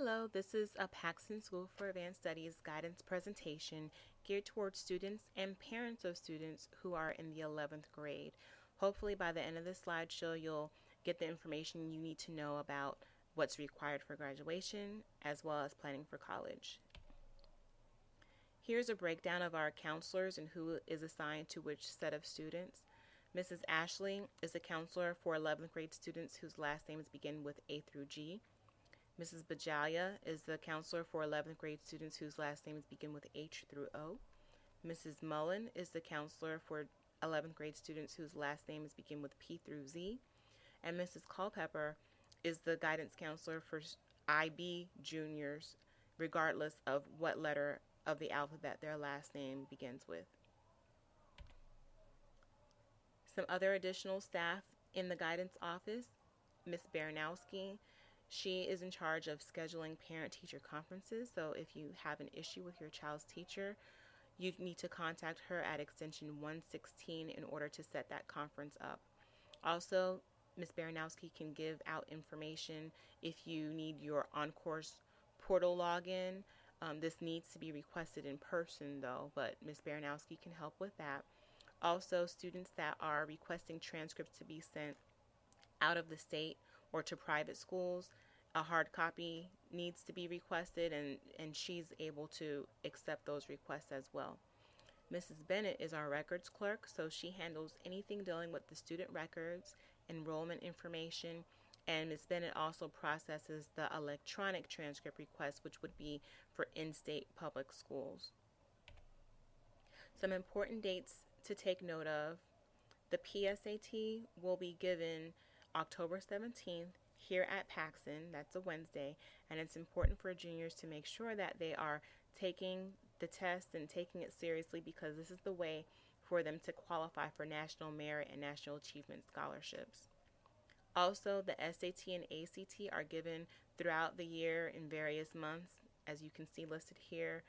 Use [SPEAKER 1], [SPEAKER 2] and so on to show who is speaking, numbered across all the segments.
[SPEAKER 1] Hello, this is a Paxon School for Advanced Studies guidance presentation geared towards students and parents of students who are in the 11th grade. Hopefully by the end of this slideshow you'll get the information you need to know about what's required for graduation as well as planning for college. Here's a breakdown of our counselors and who is assigned to which set of students. Mrs. Ashley is a counselor for 11th grade students whose last names begin with A through G. Mrs. Bajalia is the counselor for 11th grade students whose last names begin with H through O. Mrs. Mullen is the counselor for 11th grade students whose last names begin with P through Z. And Mrs. Culpepper is the guidance counselor for IB juniors, regardless of what letter of the alphabet their last name begins with. Some other additional staff in the guidance office: Ms. Baranowski. She is in charge of scheduling parent-teacher conferences, so if you have an issue with your child's teacher, you need to contact her at extension 116 in order to set that conference up. Also, Ms. Baranowski can give out information if you need your on-course portal login. This needs to be requested in person though, but Ms. Baranowski can help with that. Also, students that are requesting transcripts to be sent out of the state or to private schools, a hard copy needs to be requested, and she's able to accept those requests as well. Mrs. Bennett is our records clerk, so she handles anything dealing with the student records, enrollment information, and Ms. Bennett also processes the electronic transcript requests, which would be for in-state public schools. Some important dates to take note of: the PSAT will be given October 17th here at Paxon. That's a Wednesday, and it's important for juniors to make sure that they are taking the test and taking it seriously, because this is the way for them to qualify for National Merit and National Achievement Scholarships. Also, the SAT and ACT are given throughout the year in various months, as you can see listed here.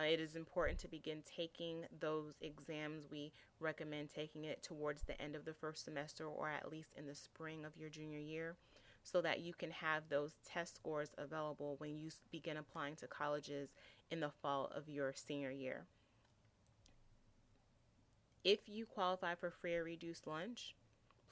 [SPEAKER 1] It is important to begin taking those exams. We recommend taking it towards the end of the first semester, or at least in the spring of your junior year, so that you can have those test scores available when you begin applying to colleges in the fall of your senior year. If you qualify for free or reduced lunch,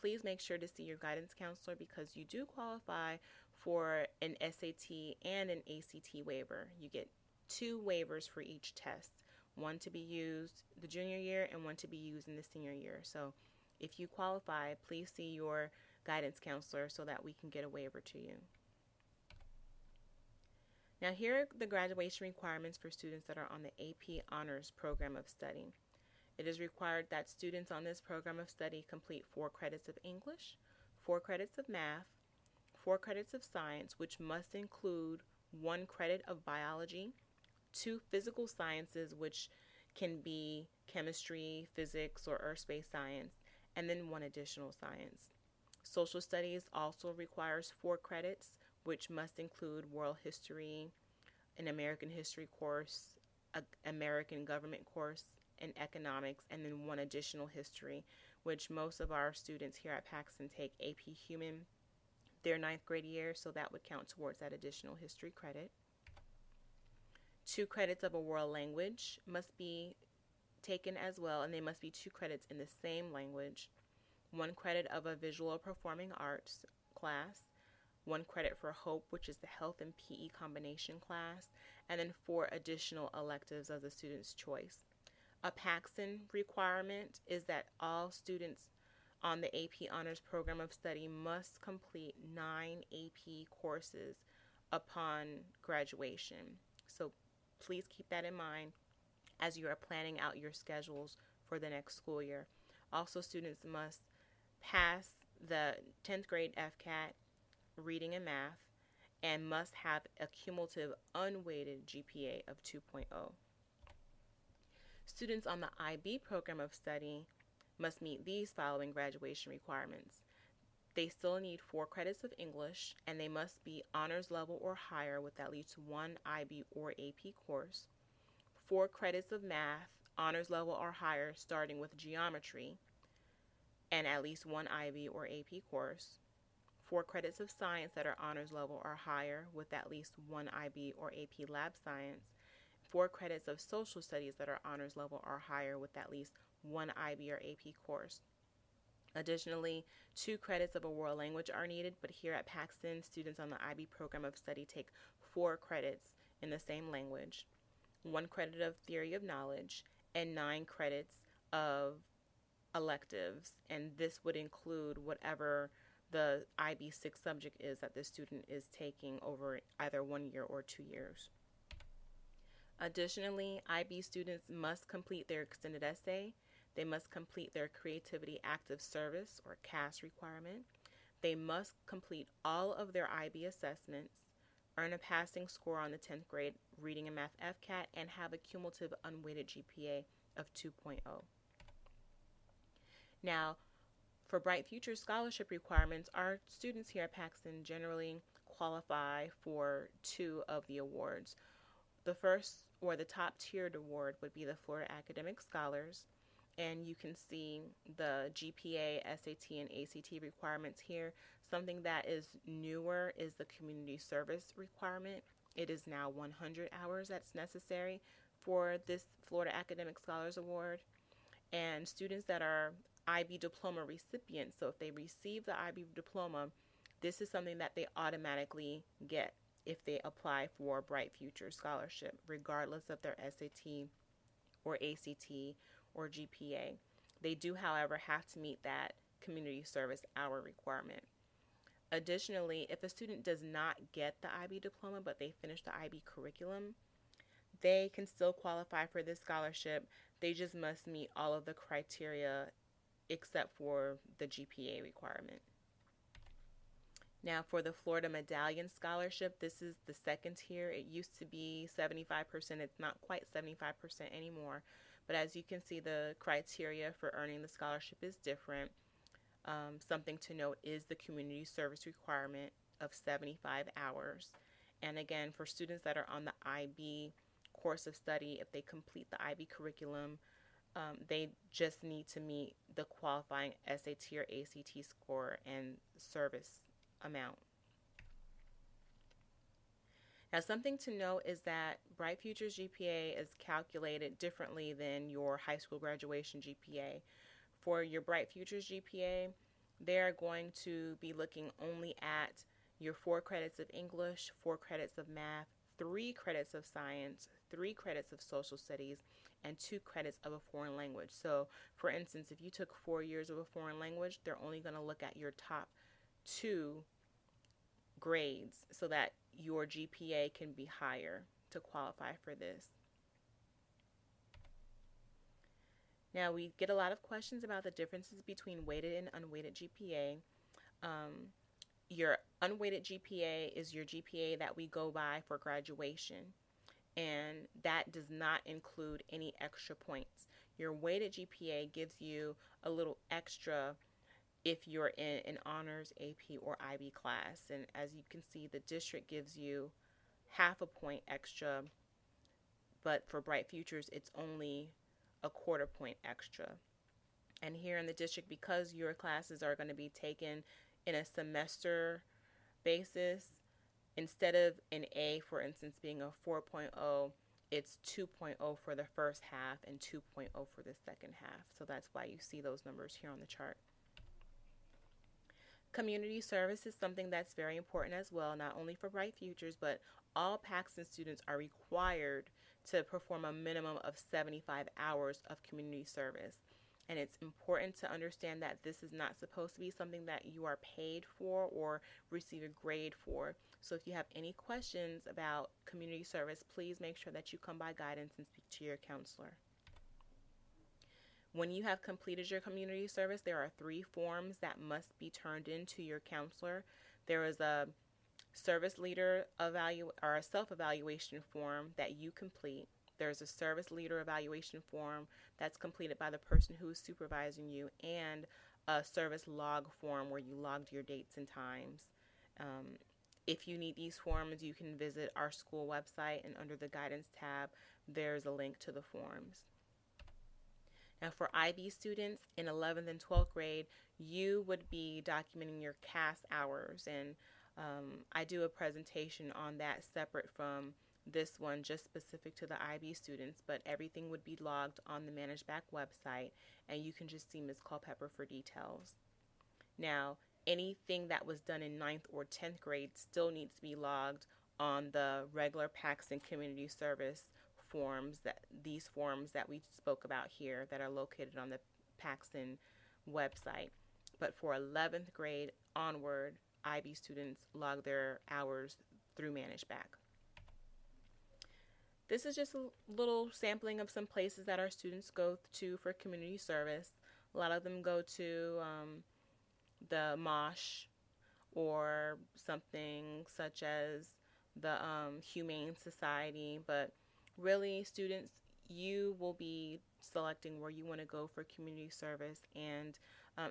[SPEAKER 1] please make sure to see your guidance counselor, because you do qualify for an SAT and an ACT waiver. You get 2 waivers for each test, one to be used the junior year and one to be used in the senior year. So if you qualify, please see your guidance counselor so that we can get a waiver to you. Now, here are the graduation requirements for students that are on the AP Honors Program of Study. It is required that students on this program of study complete 4 credits of English, 4 credits of math, 4 credits of science, which must include 1 credit of biology, 2 physical sciences, which can be chemistry, physics, or earth-based science, and then 1 additional science. Social studies also requires 4 credits, which must include world history, an American history course, an American government course, and economics, and then 1 additional history, which most of our students here at Paxon take AP Human their 9th grade year, so that would count towards that additional history credit. 2 credits of a world language must be taken as well, and they must be 2 credits in the same language. 1 credit of a visual or performing arts class, 1 credit for HOPE, which is the health and PE combination class, and then 4 additional electives of the student's choice. A Paxon requirement is that all students on the AP Honors Program of Study must complete 9 AP courses upon graduation. So please keep that in mind as you are planning out your schedules for the next school year. Also, students must pass the 10th grade FCAT reading and math and must have a cumulative unweighted GPA of 2.0. Students on the IB program of study must meet these following graduation requirements. They still need 4 credits of English, and they must be honors level or higher with at least 1 IB or AP course. 4 credits of math, honors level or higher, starting with geometry, and at least 1 IB or AP course. 4 credits of science that are honors level or higher with at least 1 IB or AP lab science, 4 credits of social studies that are honors level or higher with at least 1 IB or AP course. Additionally, 2 credits of a world language are needed, but here at Paxon, students on the IB program of study take 4 credits in the same language, 1 credit of theory of knowledge, and 9 credits of electives, and this would include whatever the IB 6 subject is that the student is taking over either 1 year or 2 years. Additionally, IB students must complete their extended essay. They must complete their Creativity Active Service or CAS requirement. They must complete all of their IB assessments, earn a passing score on the 10th grade reading and math FCAT, and have a cumulative unweighted GPA of 2.0. Now, for Bright Future scholarship requirements, our students here at Paxon generally qualify for 2 of the awards. The first, or the top tiered award, would be the Florida Academic Scholars, and you can see the GPA, SAT, and ACT requirements here. Something that is newer is the community service requirement. It is now 100 hours that's necessary for this Florida Academic Scholars Award. And students that are IB diploma recipients, so if they receive the IB diploma, this is something that they automatically get if they apply for Bright Future Scholarship, regardless of their SAT or ACT or GPA. They do, however, have to meet that community service hour requirement. Additionally, if a student does not get the IB diploma but they finish the IB curriculum, they can still qualify for this scholarship. They just must meet all of the criteria except for the GPA requirement. Now, for the Florida Medallion Scholarship, this is the second tier. It used to be 75%. It's not quite 75% anymore. But as you can see, the criteria for earning the scholarship is different. Something to note is the community service requirement of 75 hours. And again, for students that are on the IB course of study, if they complete the IB curriculum, they just need to meet the qualifying SAT or ACT score and service amount. Now, something to note is that Bright Future's GPA is calculated differently than your high school graduation GPA. For your Bright Future's GPA, they're going to be looking only at your 4 credits of English, 4 credits of math, 3 credits of science, 3 credits of social studies, and 2 credits of a foreign language. So, for instance, if you took 4 years of a foreign language, they're only going to look at your top 2 grades so that your GPA can be higher to qualify for this. Now, we get a lot of questions about the differences between weighted and unweighted GPA. Your unweighted GPA is your GPA that we go by for graduation, and that does not include any extra points. Your weighted GPA gives you a little extra if you're in an honors, AP, or IB class. And as you can see, the district gives you half a point extra, but for Bright Futures, it's only a quarter point extra. And here in the district, because your classes are going to be taken in a semester basis, instead of an A, for instance, being a 4.0, it's 2.0 for the first half and 2.0 for the second half. So that's why you see those numbers here on the chart. Community service is something that's very important as well, not only for Bright Futures, but all Paxon students are required to perform a minimum of 75 hours of community service. And it's important to understand that this is not supposed to be something that you are paid for or receive a grade for. So if you have any questions about community service, please make sure that you come by guidance and speak to your counselor. When you have completed your community service, there are 3 forms that must be turned in to your counselor. There is a service leader or a self-evaluation form that you complete. There's a service leader evaluation form that's completed by the person who is supervising you, and a service log form where you logged your dates and times. If you need these forms, you can visit our school website, and under the guidance tab, there's a link to the forms. And for IB students in 11th and 12th grade, you would be documenting your CAS hours. And I do a presentation on that separate from this one, just specific to the IB students, but everything would be logged on the ManageBack website, and you can just see Ms. Culpepper for details. Now, anything that was done in 9th or 10th grade still needs to be logged on the regular Paxon Community Service forms, these forms that we spoke about here that are located on the Paxon website. But for 11th grade onward, IB students log their hours through ManageBack. This is just a little sampling of some places that our students go to for community service. A lot of them go to the MOSH or something such as the Humane Society, but really, students, you will be selecting where you want to go for community service, and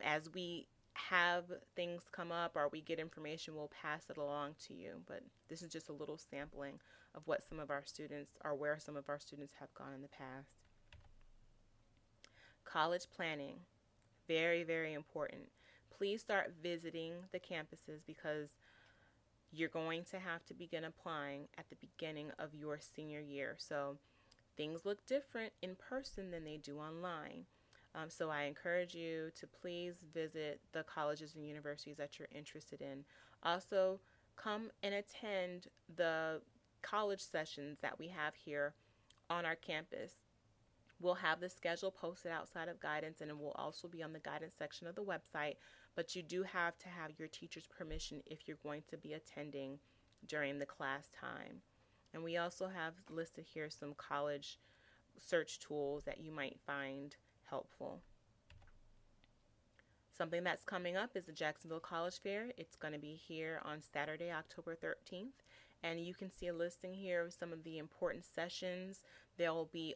[SPEAKER 1] as we have things come up or we get information, we'll pass it along to you. But this is just a little sampling of what some of our students, or where some of our students have gone in the past. College planning, very, very important. Please start visiting the campuses because you're going to have to begin applying at the beginning of your senior year. So things look different in person than they do online. So I encourage you to please visit the colleges and universities that you're interested in. Also, come and attend the college sessions that we have here on our campus. We'll have the schedule posted outside of guidance, and it will also be on the guidance section of the website, but you do have to have your teacher's permission if you're going to be attending during the class time. And we also have listed here some college search tools that you might find helpful. Something that's coming up is the Jacksonville College Fair. It's going to be here on Saturday, October 13th, and you can see a listing here of some of the important sessions. There will be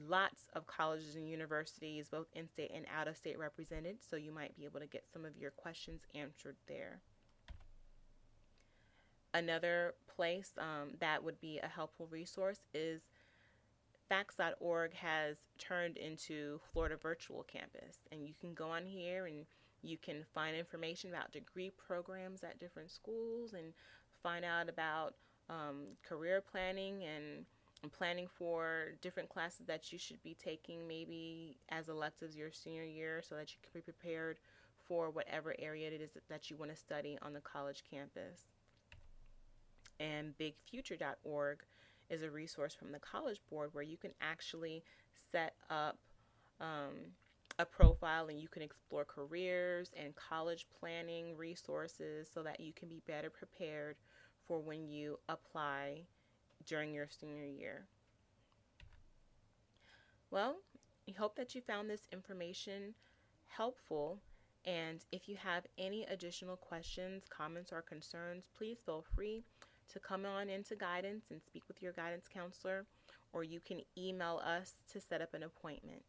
[SPEAKER 1] lots of colleges and universities, both in-state and out-of-state, represented, so you might be able to get some of your questions answered there. Another place that would be a helpful resource is Fax.org has turned into Florida Virtual Campus, and you can go on here and you can find information about degree programs at different schools and find out about career planning and planning for different classes that you should be taking maybe as electives your senior year so that you can be prepared for whatever area it is that you want to study on the college campus. And bigfuture.org is a resource from the College Board where you can actually set up a profile and you can explore careers and college planning resources so that you can be better prepared for when you apply during your senior year. Well, we hope that you found this information helpful, and if you have any additional questions, comments, or concerns, please feel free to come on into guidance and speak with your guidance counselor, or you can email us to set up an appointment.